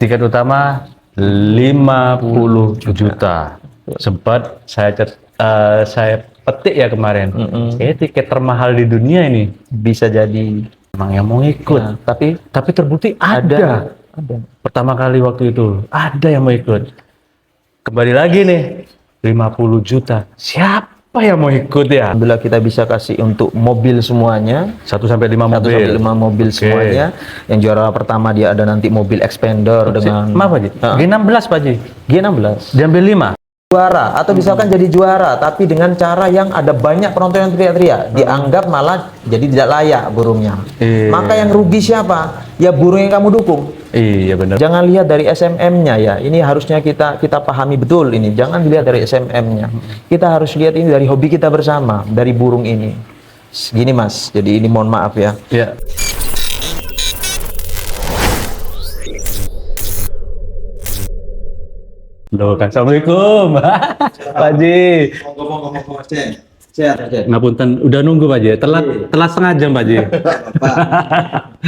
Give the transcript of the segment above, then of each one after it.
Tiket utama 50 juta. Sempat saya petik ya kemarin. Kayaknya tiket termahal di dunia ini. Bisa jadi. Emang yang mau ikut. Nah, tapi Terbukti ada. Pertama kali waktu itu ada yang mau ikut. Kembali lagi nih 50 juta. Siapa yang mau ikut ya? alhamdulillah kita bisa kasih untuk mobil semuanya. 1 sampai 5 1 mobil. sampai 5 mobil semuanya. Yang juara pertama dia ada nanti mobil expander dengan Maaf Pak Ji. G16 Pak Ji. G16. Diambil 5. Juara atau misalkan jadi juara tapi dengan cara yang ada banyak penonton yang teriak-teriak, dianggap malah jadi tidak layak burungnya. Maka yang rugi siapa? Ya burung yang kamu dukung. Iya benar. Jangan lihat dari SMM-nya ya. Ini harusnya kita pahami betul ini. Jangan dilihat dari SMM-nya. Kita harus lihat ini dari hobi kita bersama, dari burung ini. Gini Mas. Jadi ini mohon maaf ya. Ya. Loh, Assalamualaikum. Pak Ji. Ngomong-ngomong, sehat. Ngapunten, udah nunggu Pak Ji. Telat setengah jam Pak Ji.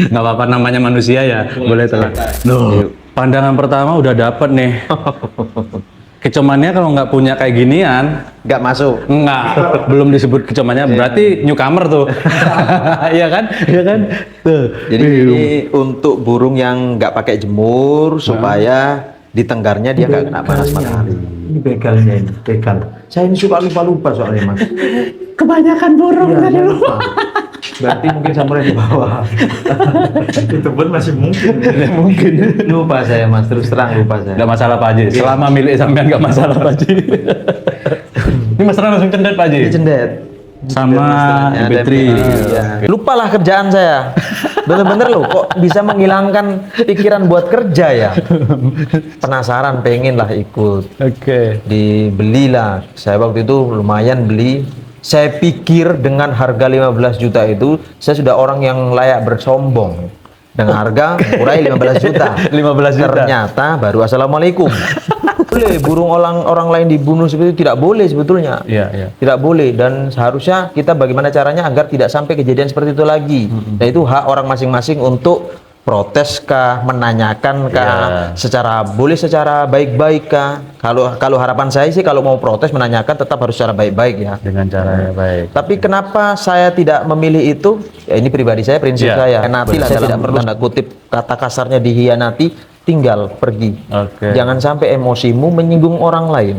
Nggak apa-apa, namanya manusia ya. Boleh telat. Loh, pandangan pertama udah dapet nih. Kecomannya kalau nggak punya kayak ginian, Nggak masuk. nggak, belum disebut kecomannya, berarti newcomer tuh. Iya kan? Iya kan? Tuh. Jadi ini untuk burung yang nggak pakai jemur supaya di tenggarnya dia nggak kena panas matahari. Ini begalnya ini, begal. Saya ini suka lupa soalnya Mas. Kebanyakan burung Iya, tadi saya lu. lupa. Berarti mungkin samurai di bawah. Itu pun masih mungkin. Mungkin. Lupa saya Mas, terus terang lupa saya. Nggak masalah Pak Haji, selama milik sampean nggak masalah Pak Haji. Ini masalah langsung cendet Pak Haji. Ini cendet. Sama Ada MP3. Iya. Lupalah kerjaan saya. Bener-bener loh, kok bisa menghilangkan pikiran buat kerja ya. Penasaran, pengen lah ikut. Oke. Dibelilah. Saya waktu itu lumayan beli. Saya pikir dengan harga 15 juta itu, saya sudah orang yang layak bersombong. Dengan harga murah 15 juta. 15 juta. Ternyata baru assalamualaikum. Boleh burung orang lain dibunuh seperti itu, tidak boleh sebetulnya. Iya, iya. Tidak boleh, dan seharusnya kita bagaimana caranya agar tidak sampai kejadian seperti itu lagi. Dan itu hak orang masing-masing untuk protes kah, menanyakan kah, secara baik-baik kah. Kalau harapan saya sih kalau mau protes menanyakan tetap harus secara baik-baik ya. Dengan cara yang baik. Tapi kenapa saya tidak memilih itu? Ya ini pribadi saya, prinsip Iya. saya. Nanti lah Saya saya tidak perlu tanda kutip kata kasarnya dihianati, tinggal pergi. Oke. Jangan sampai emosimu menyinggung orang lain.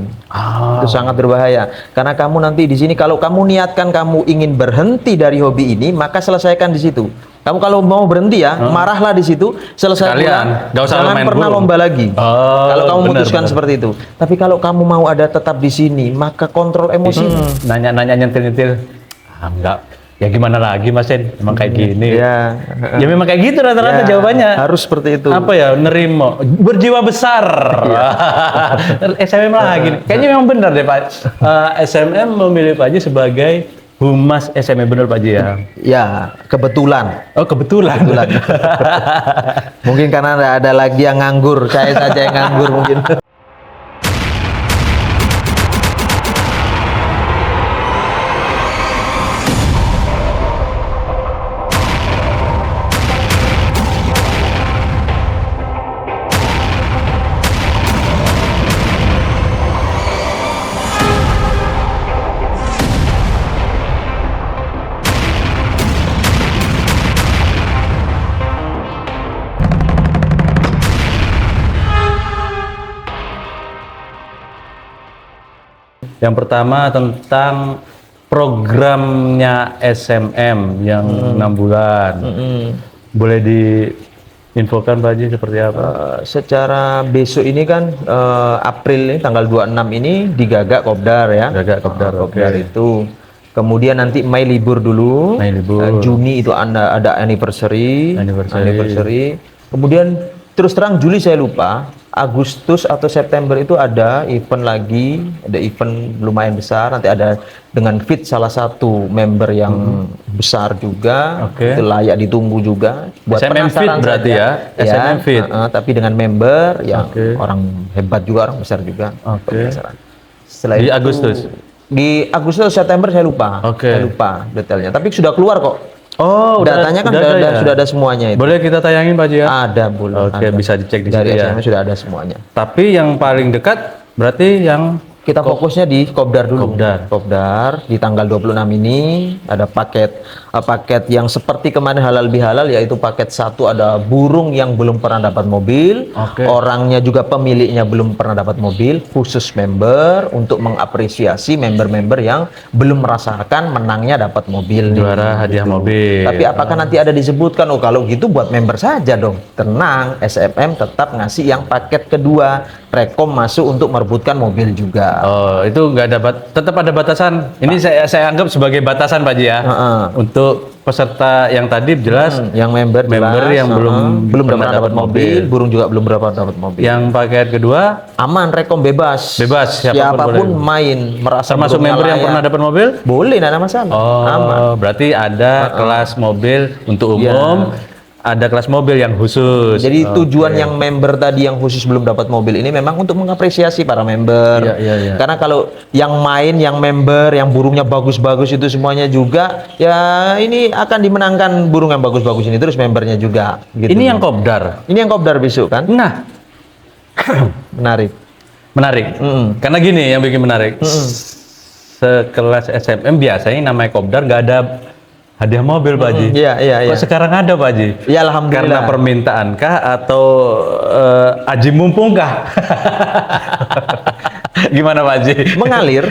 Itu sangat berbahaya. Karena kamu nanti di sini kalau kamu niatkan kamu ingin berhenti dari hobi ini, maka selesaikan di situ. Kamu kalau mau berhenti ya, marahlah di situ, selesai Sekalian, pulang. nggak usah Jangan main pernah burung. lomba lagi. Oh, Kalau kamu benar, memutuskan benar. seperti itu. Tapi kalau kamu mau ada tetap di sini, maka kontrol emosimu. Nanya-nanya nyentil-nyentil. Enggak. Ya gimana lagi Mas En? Emang kayak gini. Ya. Ya memang kayak gitu rata-rata Ya, jawabannya. harus seperti itu. Apa ya? Nerimo. Berjiwa besar. SMM lagi. Kayaknya memang benar deh Pak. SMM memilih Pak Haji sebagai humas SMM, benar Pak Haji ya? Ya, kebetulan. Oh kebetulan. Mungkin karena ada lagi yang nganggur, saya saja yang nganggur mungkin. Yang pertama tentang programnya SMM yang 6 bulan. Boleh diinfokan Pak Haji seperti apa? Secara besok ini kan April ini tanggal 26 ini digagak Kopdar ya. Gagak Kopdar, Kopdar oke. itu. Kemudian nanti Mei libur dulu. Mei libur. Juni itu ada anniversary. Anniversary. Kemudian terus terang Juli saya lupa. Agustus atau September itu ada event lagi, ada event lumayan besar. Nanti ada dengan Fit salah satu member yang besar juga. Oke. Itu layak ditunggu juga. SMM Fit penasaran berarti saja. ya? SMM Fit. Tapi dengan member yang Oke. orang hebat juga, orang besar juga. Oke. Penasaran. Setelah Di itu- Agustus? Di Agustus atau September saya lupa. Oke. Saya lupa detailnya. Tapi sudah keluar kok. Oh, Datanya kan ada ya? sudah ada semuanya itu. Boleh kita tayangin Pak Haji ya? Ada, boleh. Oke, ada. bisa dicek di Dari sini ya. SMS sudah ada semuanya. Tapi yang paling dekat berarti yang Kita fokusnya di Kopdar dulu. Kopdar. Kopdar di tanggal 26 ini ada paket yang seperti kemarin halal bihalal, yaitu paket 1 ada burung yang belum pernah dapat mobil. Oke. Orangnya juga pemiliknya belum pernah dapat mobil, khusus member untuk mengapresiasi member-member yang belum merasakan menangnya dapat mobil nih. juara hadiah mobil. Tapi apakah nanti ada disebutkan, oh kalau gitu buat member saja dong? Tenang, SMM tetap ngasih yang paket kedua, Rekom masuk untuk merebutkan mobil juga. Oh, itu nggak ada tetap ada batasan. Ini saya anggap sebagai batasan Pak Haji ya. Heeh. Untuk peserta yang tadi jelas, Yang member jelas, yang belum pernah pernah dapat dapat mobil, mobil. burung juga belum pernah dapat mobil. yang paket kedua Aman, Rekom bebas. Bebas, siapapun boleh. main, merasa termasuk burungnya member yang layak. pernah dapat mobil. Boleh, tidak ada masalah. Oh, Aman. berarti ada kelas mobil untuk umum, ada kelas mobil yang khusus. Jadi tujuan yang member tadi yang khusus belum dapat mobil ini memang untuk mengapresiasi para member. Iya. Karena kalau yang main, yang member, yang burungnya bagus-bagus itu semuanya juga, ya ini akan dimenangkan burung yang bagus-bagus ini terus membernya juga. Gitu. Ini yang kopdar. Ini yang Kopdar besok kan? Nah, Menarik. menarik. Mm-mm. Karena gini yang bikin menarik. Sekelas SMM biasanya namanya kopdar nggak ada hadiah mobil Pak Haji. Iya. Kok sekarang ada Pak Haji? Ya alhamdulillah. Karena permintaan kah atau aji mumpung kah? Gimana Pak Haji? Mengalir.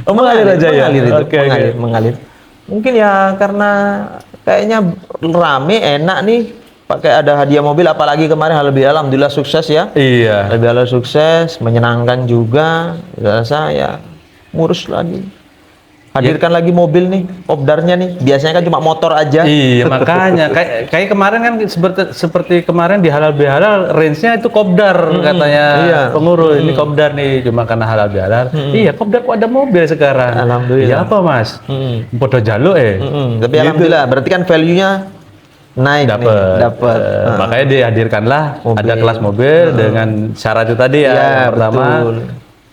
Oh, mengalir aja ya? Mengalir itu. Oke. Mengalir. Mungkin ya karena kayaknya rame, enak nih. Pakai ada hadiah mobil, apalagi kemarin alhamdulillah sukses ya. Iya. Alhamdulillah sukses, menyenangkan juga. Rasa ya ngurus lagi. Hadirkan lagi mobil nih, Kopdarnya nih. Biasanya kan cuma motor aja. Iya, makanya kayak kemarin kan seperti kemarin di halal bihalal range-nya itu kopdar katanya iya. pengurus. Ini kopdar nih cuma karena halal bihalal. Iya, kopdar kok ada mobil sekarang. Alhamdulillah. Iya apa Mas? Podo jaluk Tapi alhamdulillah, berarti kan value-nya naik nih. Dapat. Makanya dihadirkanlah Mobil. ada kelas mobil dengan syarat itu tadi ya. Iya, Yang pertama betul.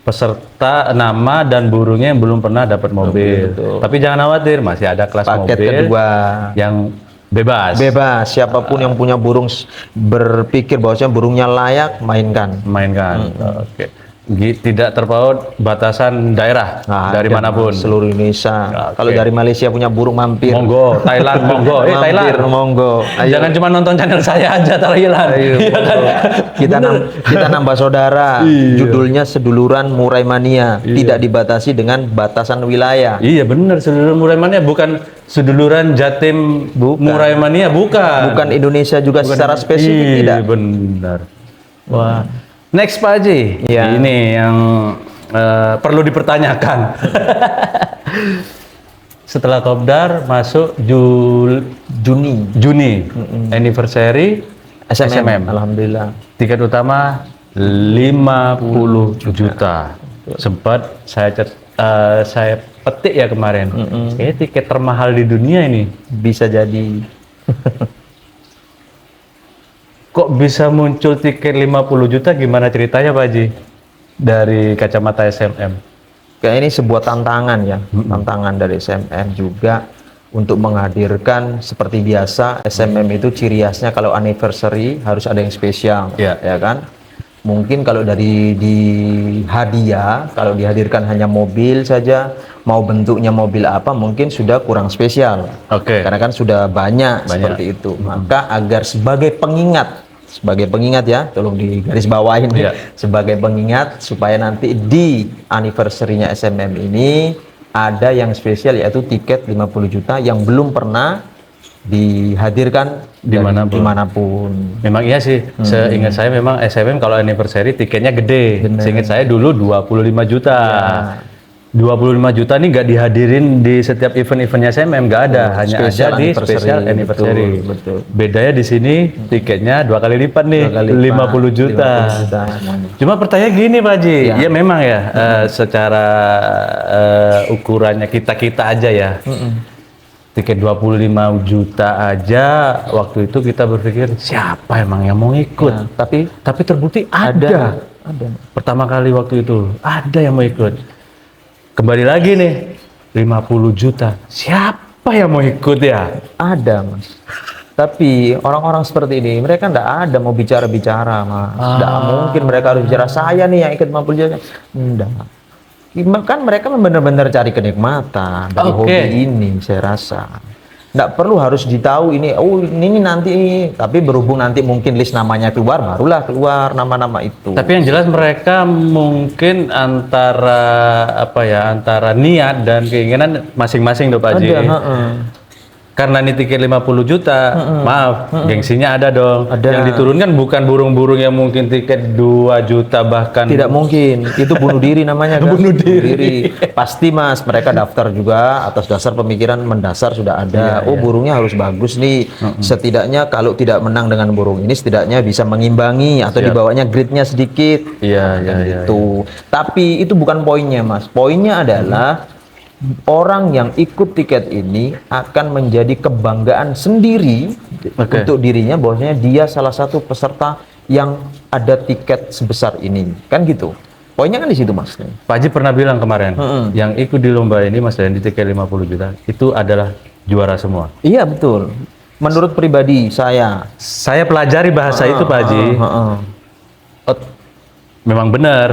peserta nama dan burungnya yang belum pernah dapat mobil. betul. Tapi jangan khawatir, masih ada kelas Paket mobil kedua. yang bebas. Bebas, siapapun yang punya burung berpikir bahwasanya burungnya layak, mainkan. Mainkan. Oke. Tidak terpaut batasan daerah Nah, dari ada manapun. seluruh Indonesia. Oke. Kalau dari Malaysia punya burung mampir. Monggo, Thailand, monggo. Mampir, Thailand. monggo. Ayo. Jangan cuma nonton channel saya aja Thailand. Ayo, Iya kan? monggo. kita nambah saudara. Iya. Judulnya Seduluran Murai Mania. Tidak dibatasi dengan batasan wilayah. Iya benar, seduluran Murai Mania bukan seduluran Jatim Murai Mania, bukan. Bukan Indonesia juga secara spesifik, Iya, tidak. benar. Wah. Next Pak Haji. Iya. Ini yang perlu dipertanyakan. Setelah Kopdar masuk Juni anniversary SMM. Alhamdulillah. Tiket utama 50 juta. Sempat saya petik ya kemarin. Kayaknya tiket termahal di dunia ini. Bisa jadi. Kok bisa muncul tiket 50 juta? Gimana ceritanya Pak Haji? Dari kacamata SMM. Kayak ini sebuah tantangan ya. Tantangan dari SMM juga untuk menghadirkan seperti biasa. SMM itu ciri khasnya kalau anniversary harus ada yang spesial, Iya. ya kan? Mungkin kalau dari di hadiah, kalau dihadirkan hanya mobil saja, mau bentuknya mobil apa, mungkin sudah kurang spesial. Oke. Karena kan sudah banyak seperti itu. Maka agar sebagai pengingat ya, tolong digaris bawahin Iya. sebagai pengingat supaya nanti di anniversary-nya SMM ini ada yang spesial, yaitu tiket 50 juta yang belum pernah dihadirkan dimanapun. Memang iya sih, seingat saya memang SMM kalau anniversary tiketnya gede. Seingat saya dulu 25 juta. 25 juta ini nggak dihadirin di setiap event-eventnya SMM, nggak ada, hanya Special ada di anniversary. special anniversary. Betul. Bedanya di sini tiketnya 2 kali lipat nih, 50 juta. 50 juta. Cuma pertanyaan gini Pak Haji, ya memang ya secara ukurannya kita aja ya. Tiket 25 juta aja waktu itu kita berpikir siapa emang yang mau ikut. Nah, tapi terbukti ada. Pertama kali waktu itu ada yang mau ikut. Kembali lagi nih 50 juta. Siapa Siapa yang mau ikut ya? Ada, Mas. Tapi orang-orang seperti ini, mereka nggak ada mau bicara-bicara, Mas. Nggak mungkin mereka harus bicara, saya nih yang ikut 50 juta. Nggak. Kan mereka benar-benar cari kenikmatan dari Oke. hobi ini, saya rasa. Nggak perlu harus ditahu ini, oh ini nanti. Tapi berhubung nanti mungkin list namanya keluar, barulah keluar nama-nama itu. Tapi yang jelas mereka mungkin antara niat dan keinginan masing-masing tuh Pak Haji. ada, heeh. Karena ini tiket 50 juta, maaf, gengsinya ada dong. Ada. Yang diturunkan bukan burung-burung yang mungkin tiket 2 juta bahkan. Tidak mungkin, itu bunuh diri namanya kan? Bunuh diri. Pasti Mas, mereka daftar juga atas dasar pemikiran mendasar sudah ada. Oh burungnya harus bagus nih. Setidaknya kalau tidak menang dengan burung ini, setidaknya bisa mengimbangi atau dibawanya grade-nya sedikit. Iya, iya, iya. Itu. Tapi itu bukan poinnya Mas. Poinnya adalah orang yang ikut tiket ini akan menjadi kebanggaan sendiri Oke. untuk dirinya bahwasanya dia salah satu peserta yang ada tiket sebesar ini. Kan gitu. Poinnya kan di situ Mas. Pak Haji pernah bilang kemarin, yang ikut di lomba ini Mas dan di tiket 50 juta itu adalah juara semua. Iya betul. Menurut pribadi saya. Saya pelajari bahasa itu Pak Haji. Memang benar.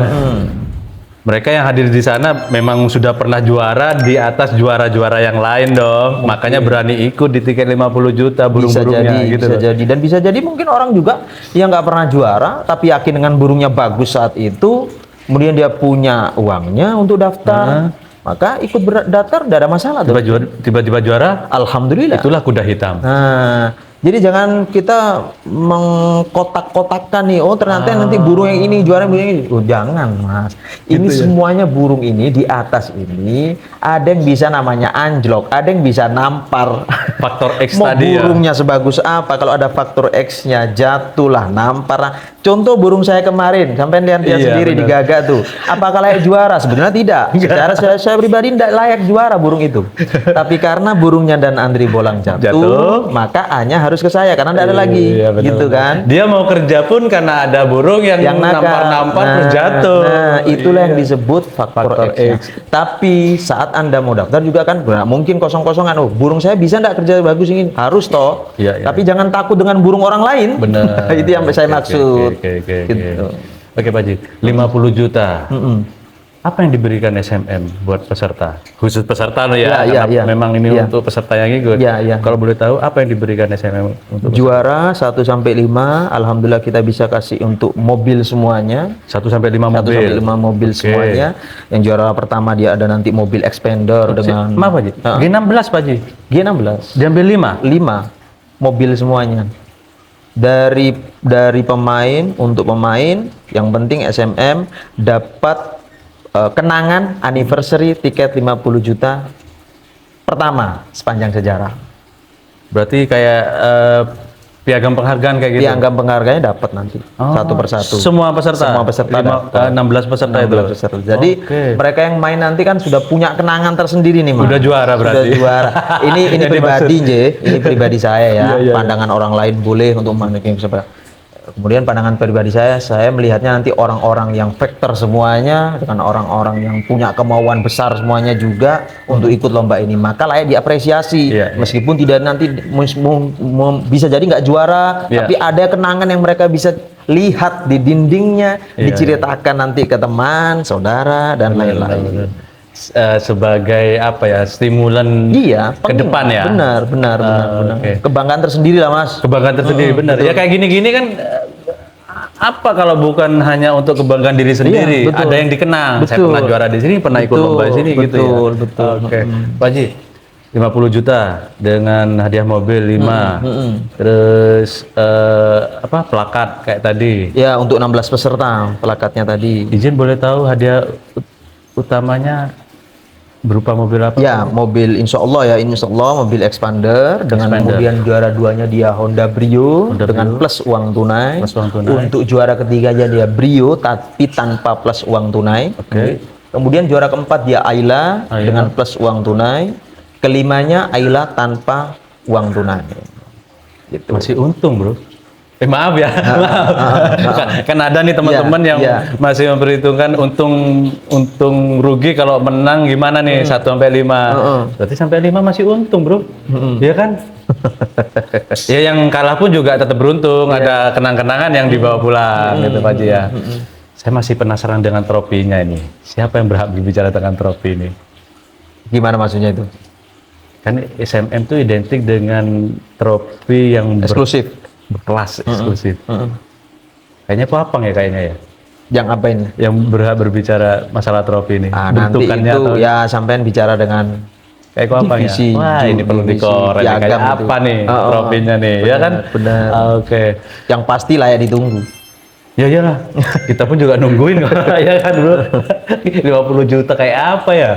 Mereka yang hadir di sana memang sudah pernah juara di atas juara-juara yang lain dong. Makanya berani ikut di tiket 50 juta Bisa burung-burungnya jadi, gitu bisa loh. jadi, dan bisa jadi mungkin orang juga yang nggak pernah juara tapi yakin dengan burungnya bagus saat itu, kemudian dia punya uangnya untuk daftar, maka ikut daftar tidak ada masalah tuh. Tiba-tiba juara, Alhamdulillah. itulah kuda hitam. Nah, jadi jangan kita mengkotak-kotakkan nih, oh ternyata nanti burung yang ini juara burung yang ini. Oh, jangan Mas. Ini semuanya burung ini di atas ini ada yang bisa namanya anjlok, ada yang bisa nampar. Faktor X Mau tadi ya. burungnya sebagus apa, kalau ada faktor X-nya jatuhlah, nampar. Contoh burung saya kemarin, sampai lihat Iya, sendiri di benar. Gagak tuh. Apakah layak juara? Sebenarnya tidak. Secara saya pribadi tidak layak juara burung itu. Tapi karena burungnya dan Andri Bolang jatuh, maka hanya harus ke saya karena tidak ada lagi. Iya, benar, Gitu benar. kan? Dia mau kerja pun karena ada burung yang Nakal. nampar-nampar terus jatuh. Nah, itulah yang Iya. disebut faktor Faktor X. X. Tapi saat Anda mau daftar juga kan mungkin kosong-kosongan. Oh, burung saya bisa enggak kerja bagus ini? Harus toh. Iya, iya. Tapi jangan takut dengan burung orang lain. Benar. Itu yang saya maksud. Oke. Gitu. Oke Pak Haji, 50 juta. Apa yang diberikan SMM buat peserta? Khusus peserta loh ya, Iya, karena iya. memang ini Iya. untuk peserta yang ikut. Iya, iya. Kalau boleh tahu apa yang diberikan SMM untuk Juara 1 sampai 5, alhamdulillah kita bisa kasih untuk mobil semuanya. 1 sampai 5 1 mobil? sampai 5 mobil Oke. semuanya. Yang juara pertama dia ada nanti mobil expander dengan Maaf Pak Haji, Ah. G16 Pak Haji, G16. diambil 5? 5 mobil semuanya. Dari pemain untuk pemain, yang penting SMM dapat kenangan anniversary tiket 50 juta pertama sepanjang sejarah. Berarti kayak piagam penghargaan kayak gitu? Piagam penghargaannya dapat nanti Oh, satu persatu. semua peserta? Semua peserta dapat. 16 peserta itu? 16 peserta. Jadi Oke. mereka yang main nanti kan sudah punya kenangan tersendiri nih Mas. Udah juara berarti? Sudah juara. Ini Yang pribadi ini pribadi saya ya. Iya, iya. Pandangan orang lain boleh untuk memandang seperti. Kemudian pandangan pribadi saya melihatnya nanti orang-orang yang faktor semuanya dengan orang-orang yang punya kemauan besar semuanya juga untuk ikut lomba ini, maka layak diapresiasi. Iya, iya. Meskipun tidak nanti bisa jadi nggak juara, Iya. tapi ada kenangan yang mereka bisa lihat di dindingnya, Iya, diceritakan nanti ke teman, saudara dan lain-lain. Sebagai apa ya, stimulan Iya, ke depan ya? Benar. Oke. Kebanggaan tersendiri lah Mas. Kebanggaan tersendiri, benar. Ya kayak gini-gini kan, apa kalau bukan hanya untuk kebanggaan diri sendiri? Iya, betul. Ada yang dikenang. Saya Betul. pernah juara di sini, pernah ikut Betul, lomba di sini gitu ya. betul. Oke. Pak Haji, 50 juta dengan hadiah mobil 5. Terus plakat kayak tadi. Ya, untuk 16 peserta plakatnya tadi. Izin boleh tahu hadiah utamanya berupa mobil apa? Ya, mobil insya Allah mobil expander dengan kemudian juara 2-nya dia Honda Brio dengan plus uang tunai. Plus uang tunai. Untuk juara ketiganya dia Brio tapi tanpa plus uang tunai. Oke. Kemudian juara keempat dia Ayla dengan plus uang tunai. Kelimanya Ayla tanpa uang tunai. Gitu. Masih untung, Bro. Maaf ya, kan ada nih teman-teman yang masih memperhitungkan untung rugi kalau menang gimana nih 1 sampai 5. Berarti sampai 5 masih untung, Bro. Iya kan? Ya yang kalah pun juga tetap beruntung, ada kenang-kenangan yang dibawa pulang gitu Pak Haji ya. Saya masih penasaran dengan trofinya ini. Siapa yang berhak berbicara tentang trofi ini? Gimana maksudnya itu? Kan SMM itu identik dengan trofi yang Eksklusif. berkelas, eksklusif. Kayaknya Papang ya kayaknya ya. Yang apa ini? Yang berhak berbicara masalah trofi ini. Nanti Bentukannya itu atau ya sampean bicara dengan kayak Papang ya. divisi, Wah, ini perlu divisi dikorek kayak piagam itu. apa nih trofinya nih, ya kan? Benar. Oke. Yang pasti layak ditunggu. Ya iyalah, kita pun juga nungguin ya kan bro. 50 juta kayak apa ya?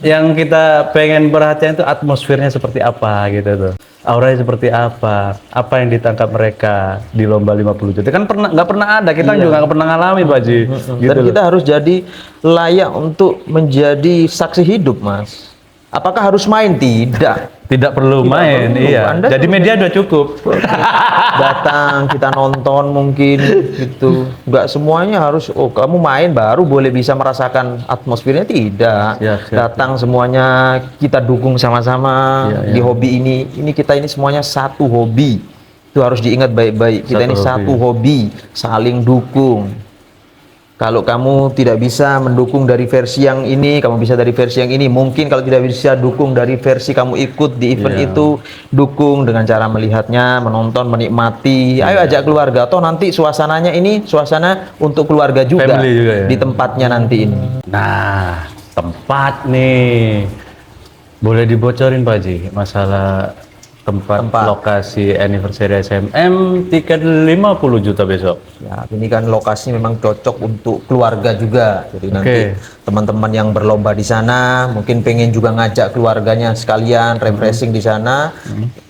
Yang kita pengen perhatian itu atmosfernya seperti apa gitu tuh. Auranya seperti apa yang ditangkap mereka di lomba 50 juta. Kan nggak pernah ada, kita juga nggak pernah ngalami Pak Haji. Gitu Dan kita harus jadi layak untuk menjadi saksi hidup, Mas. Apakah harus main? Tidak. Tidak perlu main, perlu. iya. Anda Jadi media udah cukup. Datang, kita nonton mungkin gitu. Nggak semuanya harus, oh kamu main baru boleh bisa merasakan atmosfernya, tidak. Siap. Datang semuanya kita dukung sama-sama di hobi ini. Kita ini semuanya satu hobi. Itu harus diingat baik-baik. Kita ini satu hobi, saling dukung. Kalau kamu tidak bisa mendukung dari versi yang ini, kamu bisa dari versi yang ini. Mungkin kalau tidak bisa dukung dari versi kamu ikut di event itu, dukung dengan cara melihatnya, menonton, menikmati. Ayo ajak keluarga. Toh nanti suasananya ini suasana untuk keluarga juga, juga ya? di tempatnya nanti ini. Nah, tempat nih. Boleh dibocorin Pak Haji masalah tempat lokasi anniversary SMM, tiket 50 juta besok. Ya, ini kan lokasi memang cocok untuk keluarga juga. Jadi nanti teman-teman yang berlomba di sana mungkin pengen juga ngajak keluarganya sekalian refreshing di sana.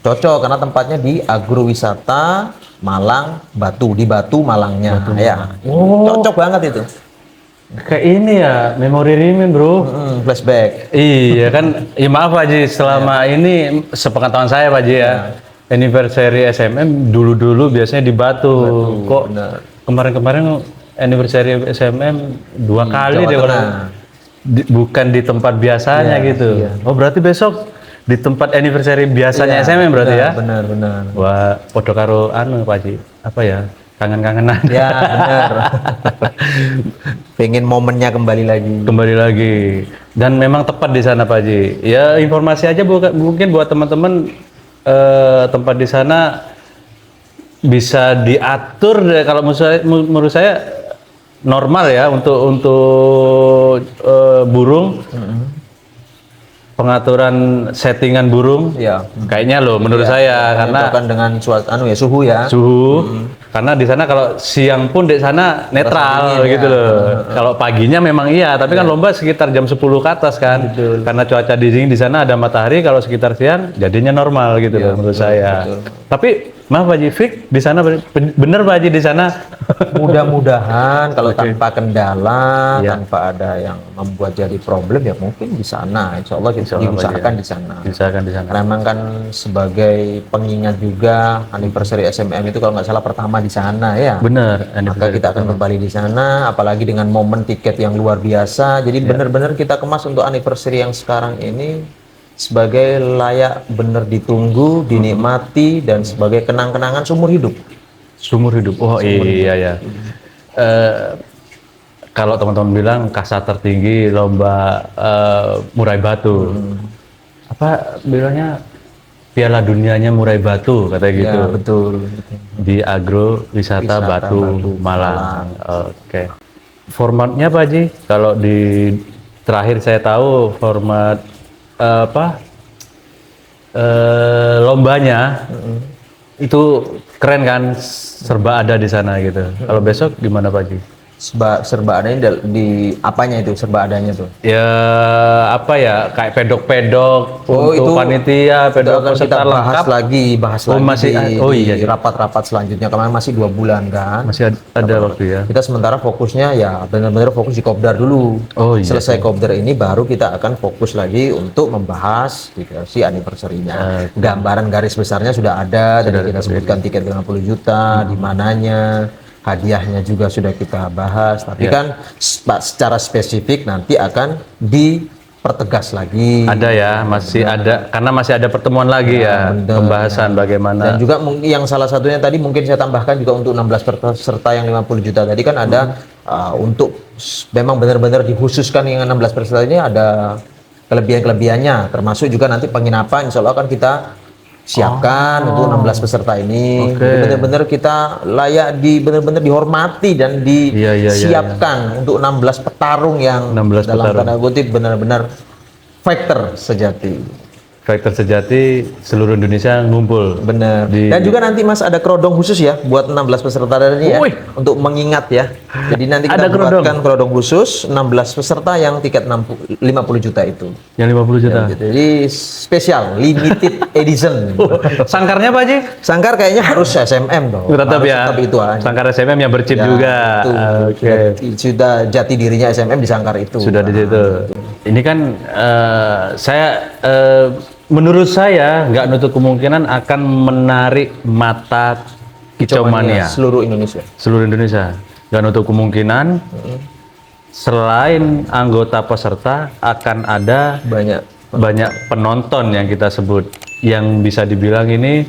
Cocok karena tempatnya di agrowisata Malang Batu, di Batu Malangnya. Cocok banget itu. Kayak ini ya, memori remin bro. Flashback. Iya kan, ya maaf Pak Haji, selama ini sepengetahuan saya Pak Haji ya, anniversary SMM dulu-dulu biasanya di Batu. Kok kemarin-kemarin anniversary SMM 2 kali deh kalau bukan di tempat biasanya gitu. Oh berarti besok di tempat anniversary biasanya SMM berarti ya? Benar. Wah, podo karo anu Pak Haji, apa ya? Kangen-kangenan. Ya benar. Pengen momennya kembali lagi. Dan memang tepat di sana Pak Haji. Ya informasi aja mungkin buat teman-teman tempat di sana bisa diatur deh, kalau menurut saya normal ya untuk burung. Pengaturan settingan burung, kayaknya loh menurut saya karena kan dengan suhu ya. Karena di sana kalau siang pun di sana netral gitu loh. Kalau paginya memang iya, tapi kan lomba sekitar jam 10 ke atas kan. Karena cuaca dingin di sana ada matahari, kalau sekitar siang jadinya normal gitu loh menurut saya. Tapi maaf Pak Haji, Fik di sana bener Pak Haji di sana. Mudah-mudahan kalau tanpa kendala, tanpa ada yang membuat jadi problem ya mungkin di sana. Insya Allah kita diusahakan di sana. Karena memang kan sebagai pengingat juga anniversary SMM itu kalau nggak salah pertama di sana ya. Bener. Maka kita akan kembali di sana, apalagi dengan momen tiket yang luar biasa. Jadi benar-benar kita kemas untuk anniversary yang sekarang ini sebagai layak benar ditunggu, dinikmati, dan sebagai kenang-kenangan seumur hidup. Oh iya ya. Kalau teman-teman bilang kasta tertinggi lomba murai batu, apa bilangnya Piala Dunianya murai batu katanya gitu. Ya, betul. Di agrowisata Batu Malang. Oke. Formatnya Pak Haji, kalau di terakhir saya tahu format lombanya itu keren kan, serba ada di sana gitu. Kalau besok gimana Pak Haji? serba adanya di apanya itu serba adanya tuh? Ya apa ya, kayak pedok-pedok untuk itu panitia, itu pedok akan kita peserta bahas lengkap. lagi Oh, masih di iya. rapat-rapat selanjutnya. Kemarin masih 2 bulan kan. Masih ada waktu ya. Kita sementara fokusnya ya benar-benar fokus di Kopdar dulu. Oh, iya. Selesai Kopdar ini baru kita akan fokus lagi untuk membahas si anniversary-nya. Gambaran garis besarnya sudah ada, tadi kita sebutkan tiket 50 juta, di mananya, hadiahnya juga sudah kita bahas. Tapi kan secara spesifik nanti akan dipertegas lagi. Ada ya, masih ada, karena masih ada pertemuan lagi ya, benar. pembahasan bagaimana. Dan juga yang salah satunya tadi mungkin saya tambahkan juga untuk 16 peserta yang 50 juta tadi kan ada untuk memang benar-benar dikhususkan yang 16 peserta ini ada kelebihan-kelebihannya, termasuk juga nanti penginapan insya Allah akan kita siapkan untuk 16 peserta ini. Jadi benar-benar kita layak benar-benar dihormati dan disiapkan untuk 16 petarung yang 16 dalam petarung. tanda kutip benar-benar fighter sejati. Fighter sejati seluruh Indonesia ngumpul. Bener. Dan juga nanti Mas ada kerodong khusus ya buat 16 peserta tadi ya. Wih. Untuk mengingat ya. Jadi nanti kita Ada buatkan kerodong khusus 16 peserta yang tiket 50 juta itu. Yang 50 juta. Jadi spesial, limited edition. Sangkarnya Pak Haji? Sangkar kayaknya harus SMM dong. Tetap Harus ya. Tetap itu aja. Sangkar SMM yang berchip Ya, juga. itu. Oke. Sudah jati dirinya SMM di sangkar itu. Sudah di situ. Ini kan menurut saya nggak nutup kemungkinan akan menarik mata kicau mania seluruh Indonesia. seluruh Indonesia. Nggak nutup kemungkinan selain anggota peserta akan ada banyak penonton yang kita sebut, yang bisa dibilang ini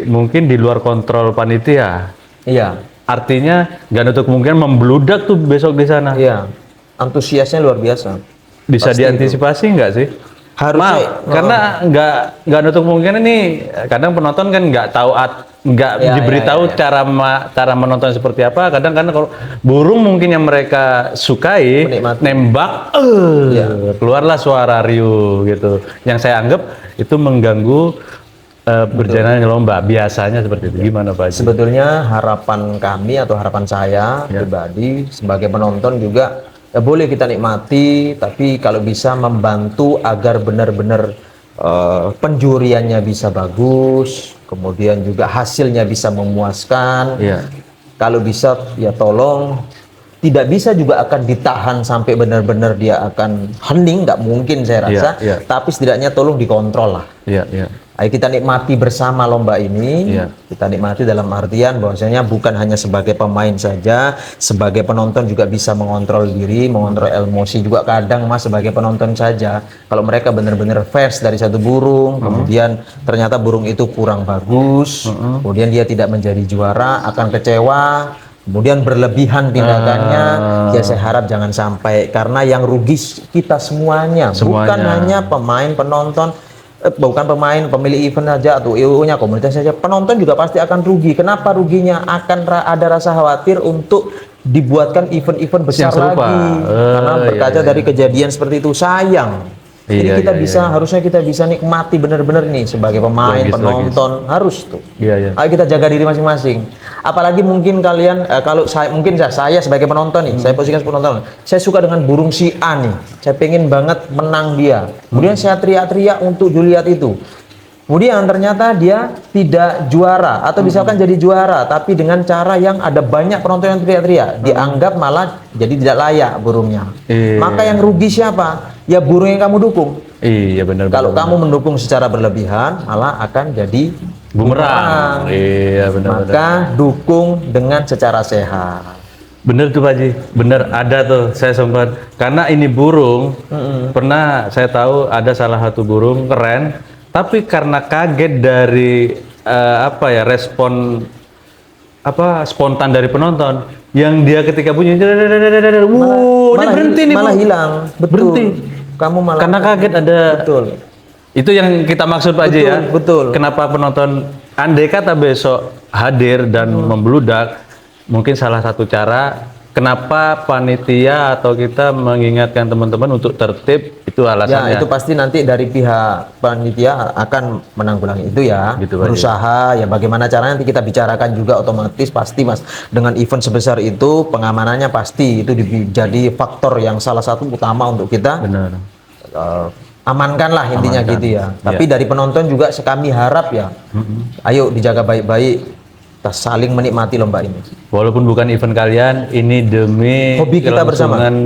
mungkin di luar kontrol panitia. Iya. Artinya nggak nutup kemungkinan membludak tuh besok di sana. Iya. Antusiasnya luar biasa. Bisa Pasti diantisipasi nggak sih? Harusnya, karena nggak nutup kemungkinan nih, kadang penonton kan nggak tahu diberitahu cara menonton seperti apa. Kadang kalau burung mungkin yang mereka sukai Menikmati. nembak, keluarlah suara riuh gitu. Yang saya anggap itu mengganggu berjalannya lomba. Biasanya seperti itu. Gimana Pak Haji? Sebetulnya harapan kami atau harapan saya pribadi sebagai penonton juga ya boleh kita nikmati, tapi kalau bisa membantu agar benar-benar penjuriannya bisa bagus, kemudian juga hasilnya bisa memuaskan. Iya. Kalau bisa ya tolong, tidak bisa juga akan ditahan sampai benar-benar dia akan hening, nggak mungkin saya rasa. Tapi setidaknya tolong dikontrol lah. Iya, iya. Ayo kita nikmati bersama lomba ini. Kita nikmati dalam artian bahwasanya bukan hanya sebagai pemain saja, sebagai penonton juga bisa mengontrol diri, mengontrol emosi juga kadang Mas sebagai penonton saja. Kalau mereka benar-benar fans dari satu burung, kemudian ternyata burung itu kurang bagus, kemudian dia tidak menjadi juara, akan kecewa, kemudian berlebihan tindakannya, ya saya harap jangan sampai, karena yang rugi kita semuanya. Bukan hanya pemain, penonton, bukan pemain, pemilik event saja atau IO-nya, komunitas saja, penonton juga pasti akan rugi. Kenapa ruginya? Akan ada rasa khawatir untuk dibuatkan event-event besar lagi. Karena berkaca dari kejadian seperti itu, sayang. Jadi kita harusnya kita bisa nikmati benar-benar nih sebagai pemain, penonton, harus tuh. Ayo kita jaga diri masing-masing. Apalagi mungkin kalian, kalau saya sebagai penonton nih, saya posisikan sebagai penonton, saya suka dengan burung si A nih, saya pengen banget menang dia. Kemudian saya teriak-teriak untuk Juliet itu. Kemudian ternyata dia tidak juara atau misalkan jadi juara, tapi dengan cara yang ada banyak penonton yang teriak-teriak, dianggap malah jadi tidak layak burungnya. Maka yang rugi siapa? Ya burung yang kamu dukung. Iya benar. Kalau kamu mendukung secara berlebihan, malah akan jadi bumerang. Iya benar. Maka dukung dengan secara sehat. Bener tuh Pak Haji, bener ada tuh saya sempat, karena ini burung pernah saya tahu ada salah satu burung keren, tapi karena kaget dari respon spontan dari penonton, yang dia ketika bunyi ini berhenti nih, malah hilang. Betul. Berhenti. Kamu malah karena kaget ada. Betul. Itu yang kita maksud Pak Haji ya. Betul. Kenapa penonton andai kata besok hadir dan membludak, mungkin salah satu cara kenapa panitia atau kita mengingatkan teman-teman untuk tertib, itu Ya, alasannya. itu pasti nanti dari pihak panitia akan menanggulangi itu ya. Gitu, Pak. Berusaha ya, bagaimana caranya nanti kita bicarakan juga, otomatis pasti Mas. Dengan event sebesar itu pengamanannya pasti itu jadi faktor yang salah satu utama untuk kita Benar. amankan lah intinya Amankan. gitu ya. Tapi dari penonton juga kami harap ya, ayo dijaga baik-baik, kita saling menikmati lomba ini. Walaupun bukan event kalian, ini demi Hobi kita bersama. kelangsungan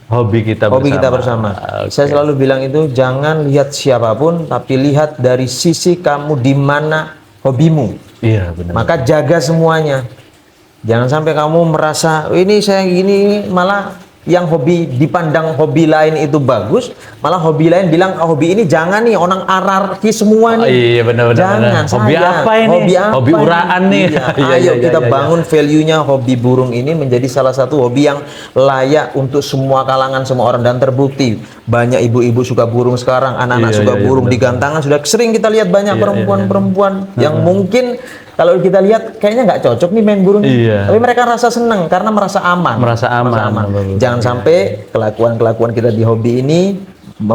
hobi kita Hobi bersama. kita bersama. Saya selalu bilang itu, jangan lihat siapapun, tapi lihat dari sisi kamu di mana hobimu. Iya, benar. Maka jaga semuanya. Jangan sampai kamu merasa, "Oh, ini saya gini," malah yang hobi dipandang hobi lain itu bagus, malah hobi lain bilang, "Oh, hobi ini jangan nih, orang anarki semua nih." Iya, benar-benar. Jangan. Hobi sayang. apa ini? Hobi apa Hobi ini? uraan nih. Iya. Iya, Ayo iya, kita iya, iya. bangun value-nya hobi burung ini menjadi salah satu hobi yang layak untuk semua kalangan, semua orang, dan terbukti banyak ibu-ibu suka burung sekarang, anak-anak Iya, suka iya, iya, burung benar. di gantangan, sudah sering kita lihat banyak perempuan-perempuan yang mungkin kalau kita lihat kayaknya nggak cocok nih main burung, Iya. tapi mereka rasa senang karena merasa aman. Merasa aman. Jangan sampai kelakuan-kelakuan kita di hobi ini membuat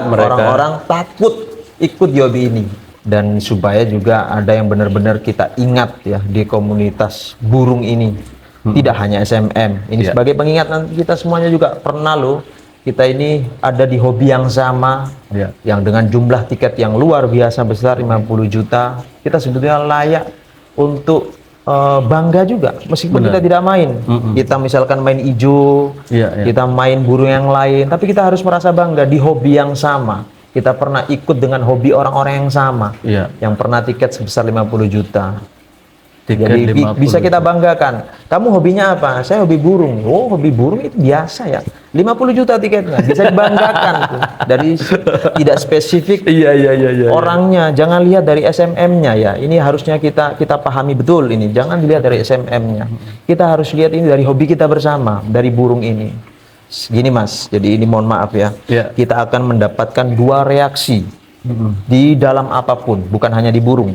Membuat mereka- orang-orang takut ikut di hobi ini. Dan supaya juga ada yang benar-benar kita ingat ya di komunitas burung ini, tidak hanya SMM. Ini Iya. sebagai pengingat, nanti kita semuanya juga pernah loh, kita ini ada di hobi yang sama, Iya. yang dengan jumlah tiket yang luar biasa besar, 50 juta. Kita sebetulnya layak untuk bangga juga, meskipun Benar. kita tidak main. Kita misalkan main ijo, Iya, iya. kita main burung yang lain, tapi kita harus merasa bangga di hobi yang sama. Kita pernah ikut dengan hobi orang-orang yang sama, Iya. yang pernah tiket sebesar 50 juta. Tiket Jadi 50. bisa kita banggakan. Kamu hobinya apa? Saya hobi burung. Oh, hobi burung itu biasa ya. 50 juta tiketnya, bisa dibanggakan tuh. Dari tidak spesifik Iya, iya, iya, iya. orangnya, jangan lihat dari SMM-nya ya. Ini harusnya kita pahami betul ini. Jangan dilihat dari SMM-nya. Kita harus lihat ini dari hobi kita bersama, dari burung ini. Gini Mas, jadi ini mohon maaf ya. Iya. Kita akan mendapatkan dua reaksi di dalam apapun, bukan hanya di burung.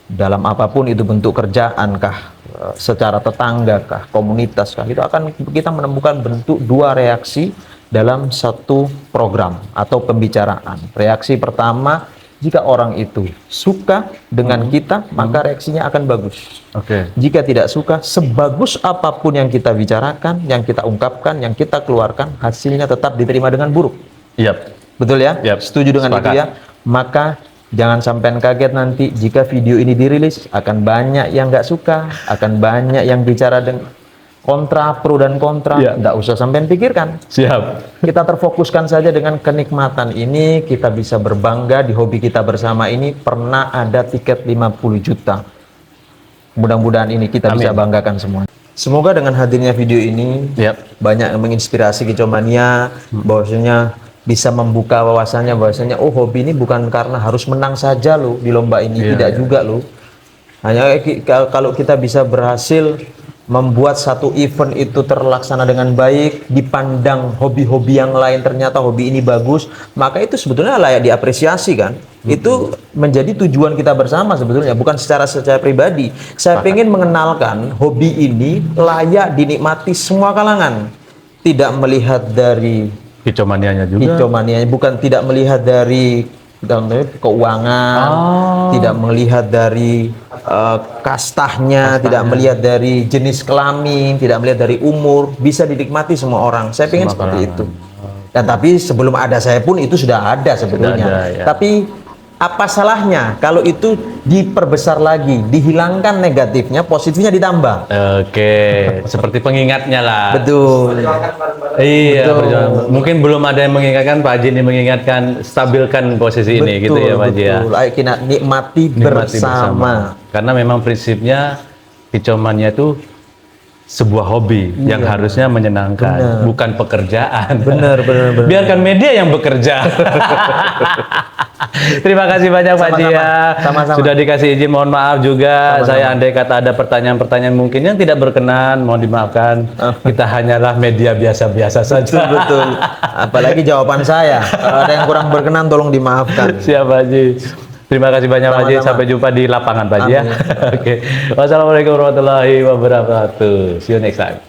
Dalam apapun itu, bentuk kerjaan kah, secara tetangga kah, komunitas kah, itu akan kita menemukan bentuk dua reaksi dalam satu program atau pembicaraan. Reaksi pertama, jika orang itu suka dengan kita, maka reaksinya akan bagus. Oke. Jika tidak suka, sebagus apapun yang kita bicarakan, yang kita ungkapkan, yang kita keluarkan, hasilnya tetap diterima dengan buruk. Iya. Betul ya? Yap, Setuju dengan sepakat. itu ya? Maka jangan sampai kaget nanti jika video ini dirilis, akan banyak yang nggak suka, akan banyak yang bicara dengan kontra, pro dan kontra. Ya. Nggak usah sampai pikirkan. Siap. Kita terfokuskan saja dengan kenikmatan ini, kita bisa berbangga di hobi kita bersama ini. Pernah ada tiket 50 juta. Mudah-mudahan ini kita bisa Amin. banggakan semua. Semoga dengan hadirnya video ini Yap. banyak yang menginspirasi Kicomania, bahwasanya bisa membuka wawasannya, oh hobi ini bukan karena harus menang saja loh di lomba ini, Iya, tidak iya. juga loh. Hanya kalau kita bisa berhasil membuat satu event itu terlaksana dengan baik, dipandang hobi-hobi yang lain ternyata hobi ini bagus, maka itu sebetulnya layak diapresiasi kan. Itu menjadi tujuan kita bersama sebetulnya, bukan secara pribadi. Saya ingin mengenalkan hobi ini layak dinikmati semua kalangan, tidak melihat dari Kicomanianya juga. hicomanianya, bukan tidak melihat dari keuangan, tidak melihat dari kastahnya, tidak melihat dari jenis kelamin, tidak melihat dari umur, bisa dinikmati semua orang. Saya pengen Semua seperti kalangan. itu. Dan tapi sebelum ada saya pun itu sudah ada sebetulnya. ada, ya. Tapi apa salahnya kalau itu diperbesar lagi, dihilangkan negatifnya, positifnya ditambah. Oke, seperti pengingatnya lah. Betul. Iya, Betul. perjuangan. Mungkin belum ada yang mengingatkan, Pak Haji ini mengingatkan, stabilkan posisi ini gitu ya Pak Haji ya. Betul. Ayo kita nikmati, Nikmati bersama. Karena memang prinsipnya Kicomania itu sebuah hobi yang harusnya menyenangkan, Benar. bukan pekerjaan. Benar. Biarkan media yang bekerja. Terima kasih banyak Pak Haji ya. Sama-sama. Sudah dikasih izin, mohon maaf juga. Sama-sama. Saya andai kata ada pertanyaan-pertanyaan mungkin yang tidak berkenan, mohon dimaafkan. Kita hanyalah media biasa-biasa saja. Betul. Apalagi jawaban saya. Kalau ada yang kurang berkenan tolong dimaafkan. Siap Pak Haji. Terima kasih banyak Pak Haji. Sama-sama. Sampai jumpa di lapangan Pak Haji ya. Amin. Oke. Wassalamualaikum warahmatullahi wabarakatuh. See you next time.